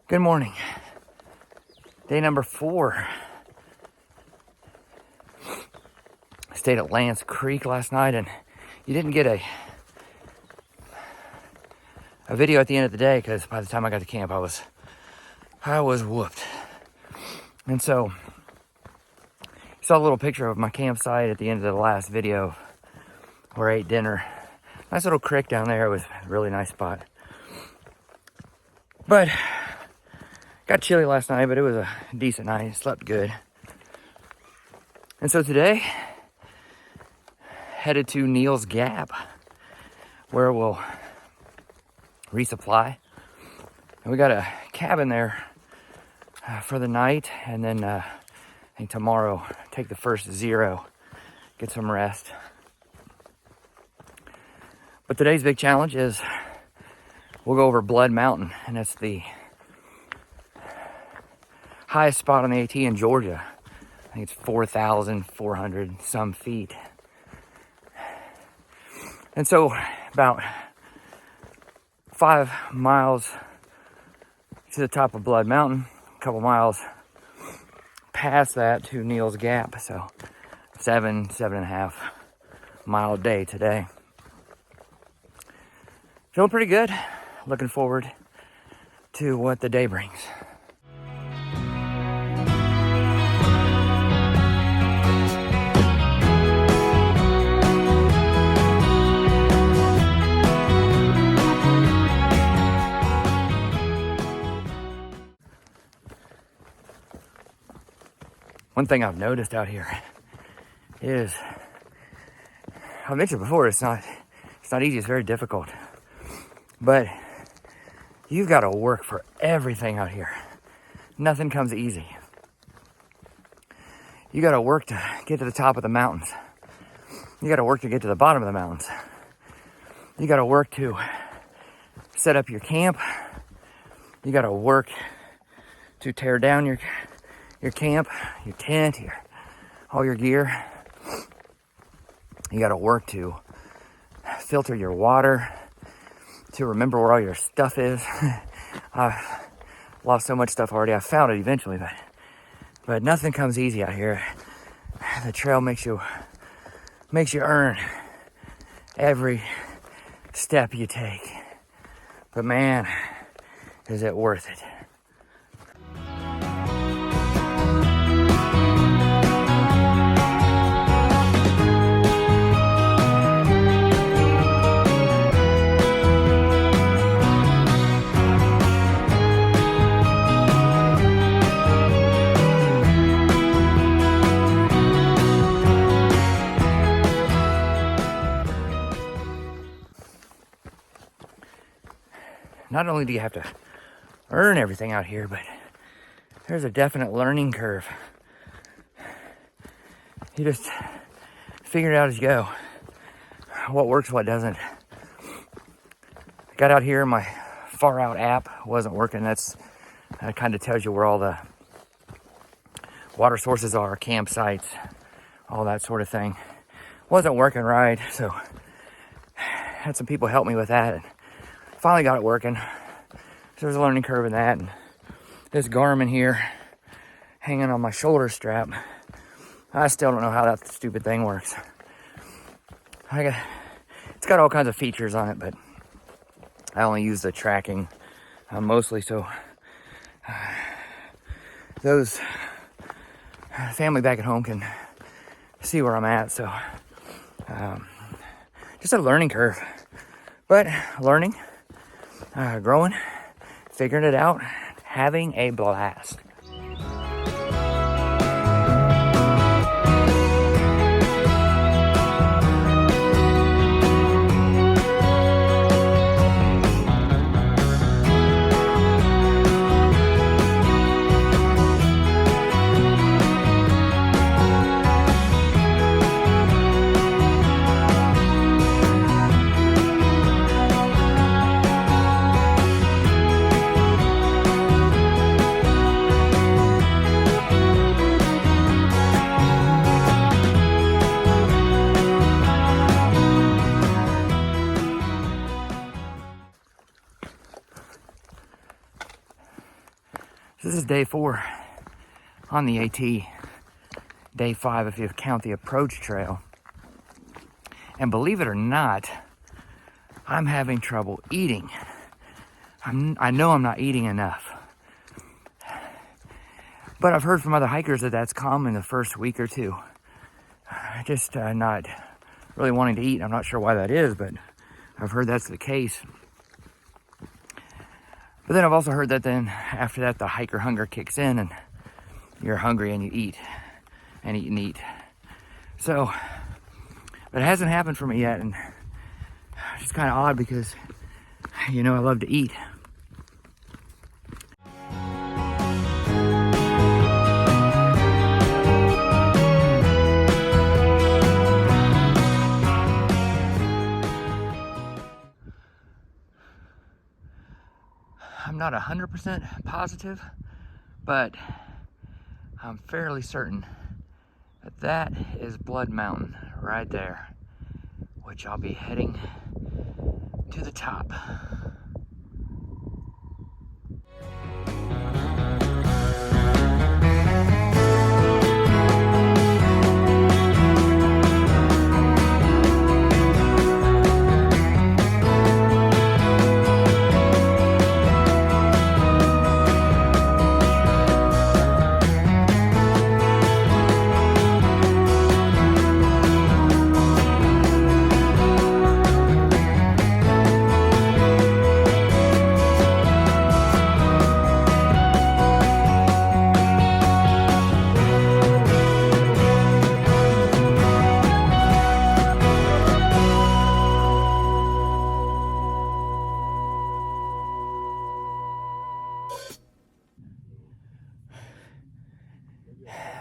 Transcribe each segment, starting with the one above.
Good morning. Day number 4. I stayed at Lance Creek last night, and you didn't get a video at the end of the day because by the time I got to camp, I was whooped. And so, you saw a little picture of my campsite at the end of the last video where I ate dinner. Nice little creek down there. It was a really nice spot. But got chilly last night, but it was a decent night. Slept good. And so today, headed to Neels Gap, where we'll resupply. And we got a cabin there for the night, and then I think tomorrow take the first 0, get some rest. But today's big challenge is we'll go over Blood Mountain, and that's the highest spot on the AT in Georgia. I think it's 4,400 some feet. And so about 5 miles to the top of Blood Mountain, a couple miles past that to Neels Gap. So 7.5 mile day today. Feeling pretty good. Looking forward to what the day brings. One thing I've noticed out here is, I mentioned before, it's not easy, it's very difficult. But you've got to work for everything out here. Nothing comes easy. You got to work to get to the top of the mountains. You got to work to get to the bottom of the mountains. You got to work to set up your camp. You got to work to tear down your camp, your tent, all your gear. You got to work to filter your water, to remember where all your stuff is. I've lost so much stuff already. I found it eventually, but nothing comes easy out here. The trail makes you earn every step you take. But man, is it worth it. Not only do you have to earn everything out here, but there's a definite learning curve. You just figure it out as you go. What works, what doesn't. I got out here, my Far Out app wasn't working. That kind of tells you where all the water sources are, campsites, all that sort of thing. Wasn't working right, so had some people help me with that. And finally got it working. So there's a learning curve in that. And this Garmin here hanging on my shoulder strap, I still don't know how that stupid thing works. It's got all kinds of features on it, but I only use the tracking mostly so those family back at home can see where I'm at. So just a learning curve, but learning, growing, figuring it out, having a blast. This is day 4 on the AT. Day 5 if you count the approach trail. And believe it or not, I'm having trouble eating. I know I'm not eating enough. But I've heard from other hikers that that's common the first week or two. Just not really wanting to eat. I'm not sure why that is, but I've heard that's the case. But then I've also heard that then after that, the hiker hunger kicks in and you're hungry and you eat and eat and eat. So, but it hasn't happened for me yet, and it's just kind of odd because, you know, I love to eat. I'm not 100% positive, but I'm fairly certain that that is Blood Mountain right there, which I'll be heading to the top.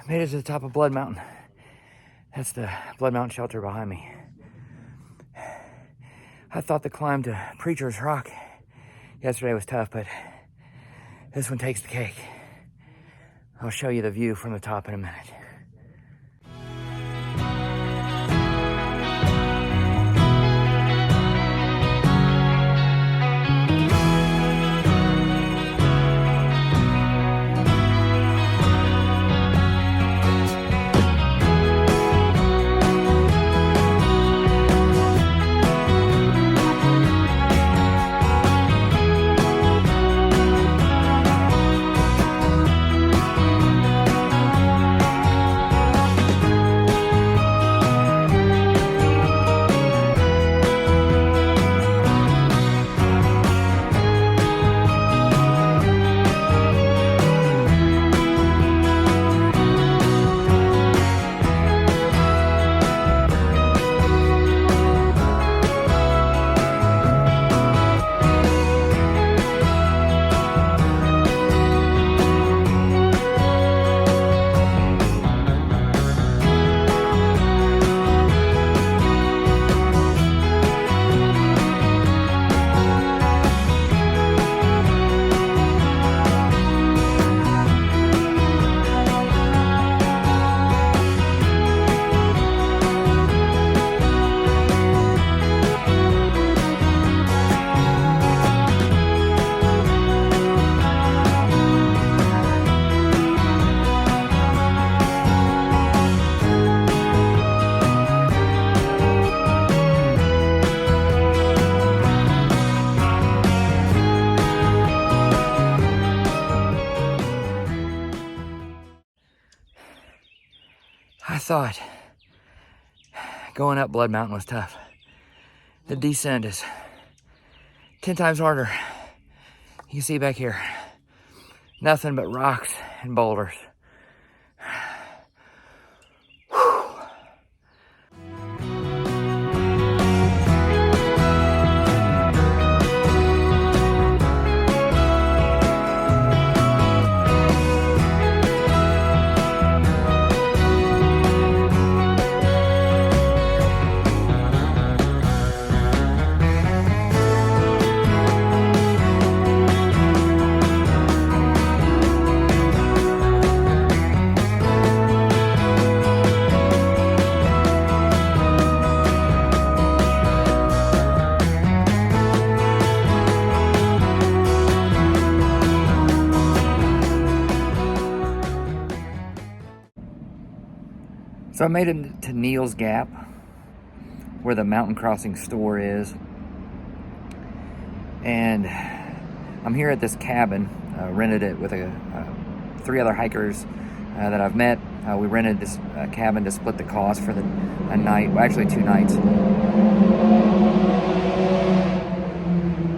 Made it to the top of Blood Mountain. That's the Blood Mountain shelter behind me. I thought the climb to Preacher's Rock yesterday was tough, but this one takes the cake. I'll show you the view from the top in a minute. I thought going up Blood Mountain was tough. The descent is 10 times harder. You can see back here, nothing but rocks and boulders. So I made it to Neels Gap, where the mountain crossing store is. And I'm here at this cabin. Rented it with 3 other hikers that I've met. We rented this cabin to split the cost for a night, well, actually 2 nights.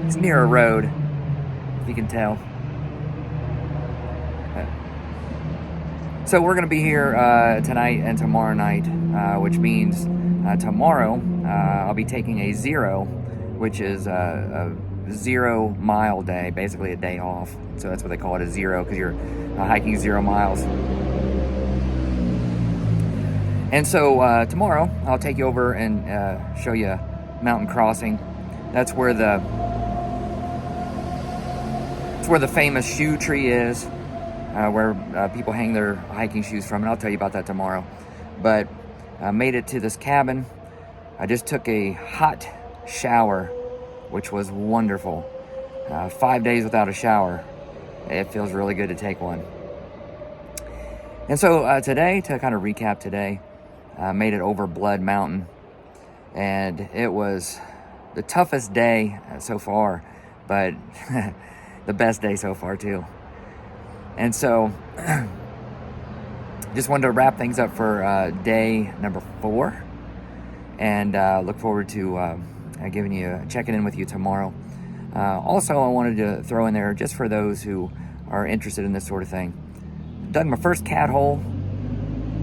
It's near a road, if you can tell. So we're going to be here tonight and tomorrow night, which means tomorrow I'll be taking a zero, which is a 0 mile day, basically a day off. So that's what they call it, a zero, because you're hiking 0 miles. And so tomorrow I'll take you over and show you mountain crossing. That's where the famous shoe tree is, where people hang their hiking shoes from, and I'll tell you about that tomorrow. But I made it to this cabin. I just took a hot shower, which was wonderful. 5 days without a shower. It feels really good to take one. And so today, to kind of recap today, I made it over Blood Mountain, and it was the toughest day so far, but the best day so far too. And so just wanted to wrap things up for day number 4, and look forward to checking in with you tomorrow. Also, I wanted to throw in there, just for those who are interested in this sort of thing, dug my first cat hole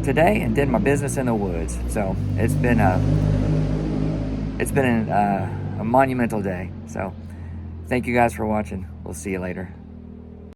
today and did my business in the woods. So it's been a monumental day. So thank you guys for watching. We'll see you later.